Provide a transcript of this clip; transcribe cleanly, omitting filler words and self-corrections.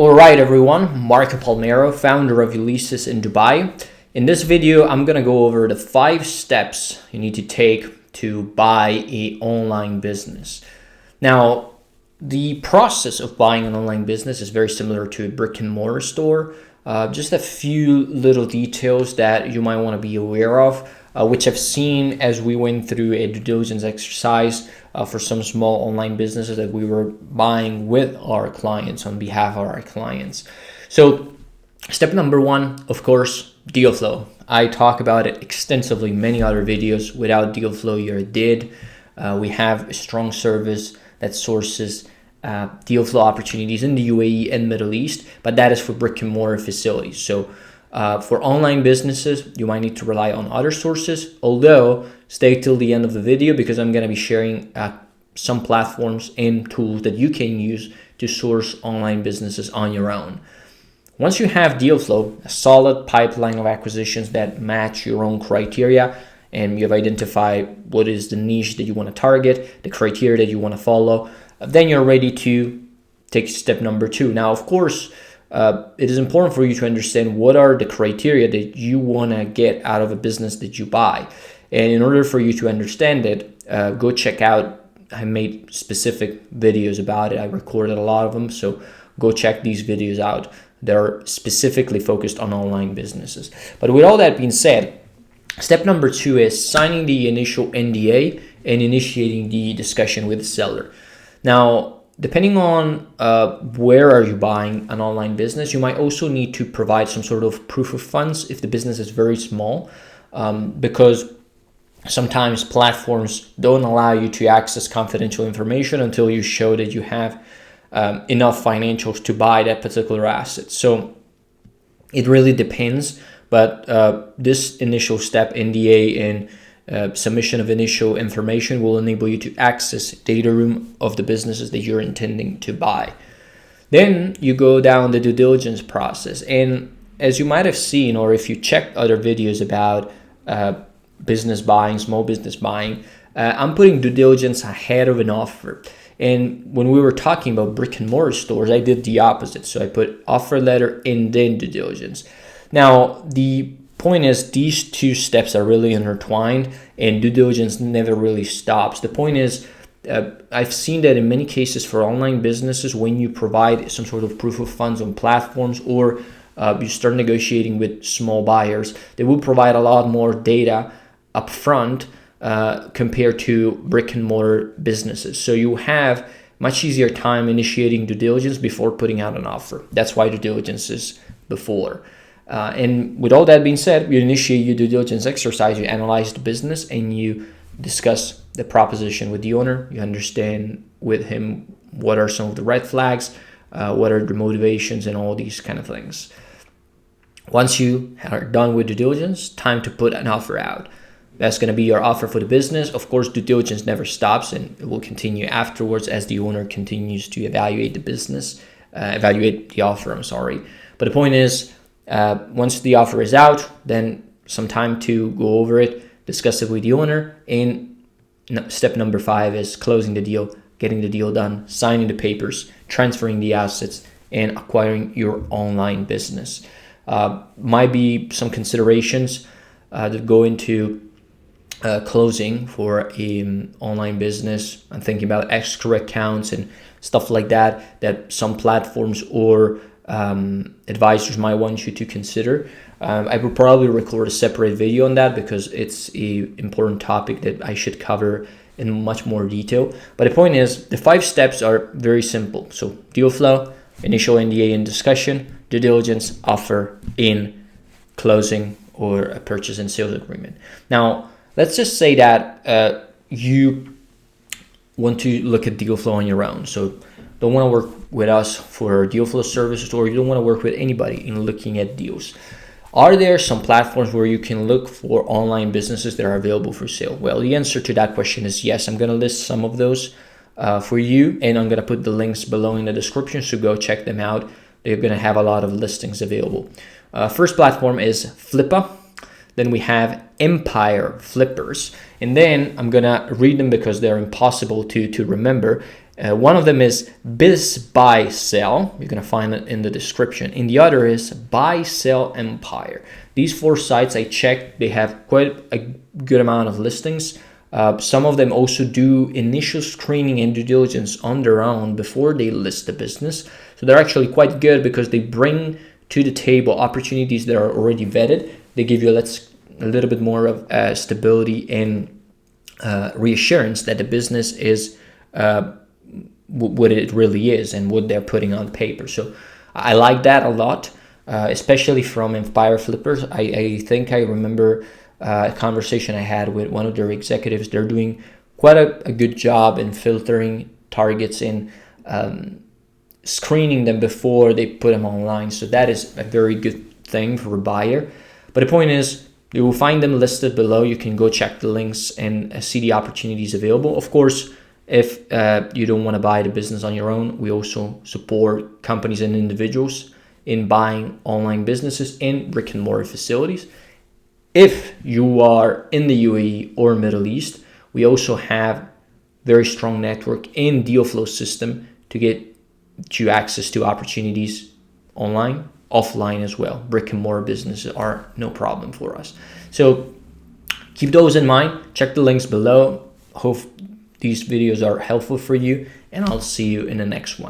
All right, everyone, Marco Palmero, founder of Ulysses in Dubai. In this video, I'm gonna go over the 5 steps you need to take to buy an online business. Now, the process of buying an online business is very similar to a brick and mortar store. Just a few little details that you might want to be aware of, which I've seen as we went through a due diligence exercise for some small online businesses that we were buying with our clients on behalf of our clients. So step number 1, of course, DealFlow. I talk about it extensively in many other videos. Without DealFlow, you're dead. We have a strong service that sources DealFlow opportunities in the UAE and Middle East, but that is for brick and mortar facilities. So for online businesses, you might need to rely on other sources, although stay till the end of the video because I'm going to be sharing some platforms and tools that you can use to source online businesses on your own. Once you have DealFlow, a solid pipeline of acquisitions that match your own criteria, and you have identified what is the niche that you want to target, the criteria that you want to follow, then you're ready to take step number 2. Now, of course, it is important for you to understand what are the criteria that you want to get out of a business that you buy. And in order for you to understand it, go check out, I made specific videos about it. I recorded a lot of them, so go check these videos out. They're specifically focused on online businesses. But with all that being said, step number 2 is signing the initial NDA and initiating the discussion with the seller. Now, depending on where are you buying an online business, you might also need to provide some sort of proof of funds if the business is very small, because sometimes platforms don't allow you to access confidential information until you show that you have enough financials to buy that particular asset. So it really depends, but this initial step, NDA and submission of initial information, will enable you to access data room of the businesses that you're intending to buy. Then you go down the due diligence process. And as you might have seen, or if you checked other videos about business buying, small business buying, I'm putting due diligence ahead of an offer. And when we were talking about brick and mortar stores, I did the opposite. So I put offer letter and then due diligence. Now, the point is these 2 steps are really intertwined and due diligence never really stops. The point is, I've seen that in many cases for online businesses, when you provide some sort of proof of funds on platforms or you start negotiating with small buyers, they will provide a lot more data upfront compared to brick and mortar businesses. So you have much easier time initiating due diligence before putting out an offer. That's why due diligence is before. And with all that being said, you initiate your due diligence exercise, you analyze the business, and you discuss the proposition with the owner. You understand with him what are some of the red flags, what are the motivations, and all these kind of things. Once you are done with due diligence, time to put an offer out. That's going to be your offer for the business. Of course, due diligence never stops, and it will continue afterwards as the owner continues to evaluate the business, evaluate the offer, But the point is, once the offer is out, then some time to go over it, discuss it with the owner, and step number 5 is closing the deal, getting the deal done, signing the papers, transferring the assets, and acquiring your online business. Might be some considerations that go into closing for an online business. I'm thinking about escrow accounts and stuff like that some platforms or advisors might want you to consider. I will probably record a separate video on that because it's an important topic that I should cover in much more detail. But the point is, the 5 steps are very simple. So DealFlow, initial NDA and discussion, due diligence, offer, in closing or a purchase and sales agreement. Now, let's just say that you want to look at DealFlow on your own. So don't want to work with us for DealFlow services, or you don't want to work with anybody in looking at deals. Are there some platforms where you can look for online businesses that are available for sale? Well, the answer to that question is yes. I'm going to list some of those for you, and I'm going to put the links below in the description, so go check them out. They're going to have a lot of listings available. First platform is Flippa. Then we have Empire Flippers. And then I'm going to read them because they're impossible to remember. One of them is Biz Buy Sell. You're going to find it in the description. And the other is Buy Sell Empire. These 4 sites I checked, they have quite a good amount of listings. Some of them also do initial screening and due diligence on their own before they list the business. So they're actually quite good because they bring to the table opportunities that are already vetted. They give you a little bit more of stability and reassurance that the business is what it really is and what they're putting on paper. So I like that a lot, especially from Empire Flippers. I think I remember a conversation I had with one of their executives. They're doing quite a good job in filtering targets and screening them before they put them online. So that is a very good thing for a buyer. But the point is, you will find them listed below. You can go check the links and see the opportunities available. Of course, if you don't want to buy the business on your own, we also support companies and individuals in buying online businesses in brick and mortar facilities. If you are in the UAE or Middle East, we also have very strong network in DealFlow system to get you access to opportunities online, offline as well. Brick and mortar businesses are no problem for us. So keep those in mind. Check the links below. Hope these videos are helpful for you, and I'll see you in the next one.